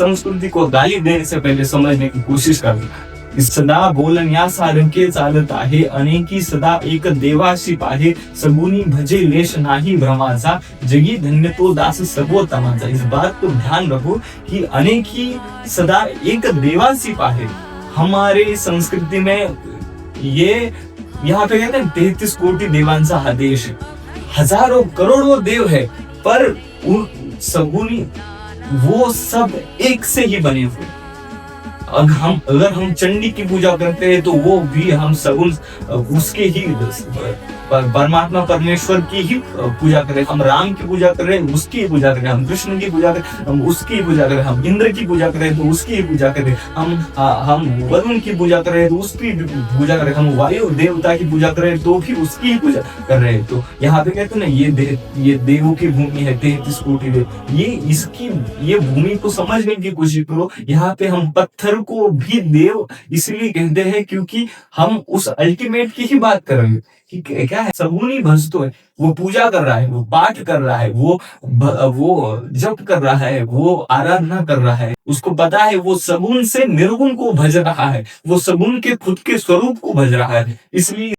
संस्कृति को गाली देने से पहले समझने की कोशिश करना। सदा बोलन या सारंगे चालत आहे, अनेकी सदा एक देवाशी पाहे, सगुनी भजे लेश नाही भ्रमाचा, जगी धन्य तो दास सर्वोत्तमाचा। इस बात को ध्यान रखो कि अनेकी सदा एक देवाशी पाहे। हमारे संस्कृति में ये यहाँ पे कहते हैं 33 कोटि देवांचा हा देश है, हजारों करोड़ों देव है, पर सगुनी वो सब एक से ही बने हुए। अगर हम चंडी की पूजा करते हैं तो वो भी हम सगुन उसके ही परमात्मा परमेश्वर की ही पूजा करें। हम राम की पूजा करें उसकी ही पूजा करें, हम कृष्ण की पूजा करें हम उसकी ही पूजा करें, हम इंद्र की पूजा करें तो उसकी ही पूजा करें, हम वरुण की पूजा करें तो उसकी पूजा करें, हम वायु देवता की पूजा करें तो भी उसकी ही पूजा कर रहे हैं। तो यहाँ पे कहते हैं ना ये देवों की भूमि है, 33 कोटि देव। ये भूमि को समझने की कोशिश करो। यहाँ पे हम पत्थर को भी देव इसलिए कहते हैं क्योंकि हम उस अल्टीमेट की ही बात कर रहे हैं कि क्या है, सगुनी भजतो है, वो पूजा कर रहा है, वो पाठ कर रहा है, वो जप कर रहा है, वो आराधना कर रहा है, उसको पता है वो सगुन से निर्गुण को भज रहा है, वो सगुन के खुद के स्वरूप को भज रहा है। इसलिए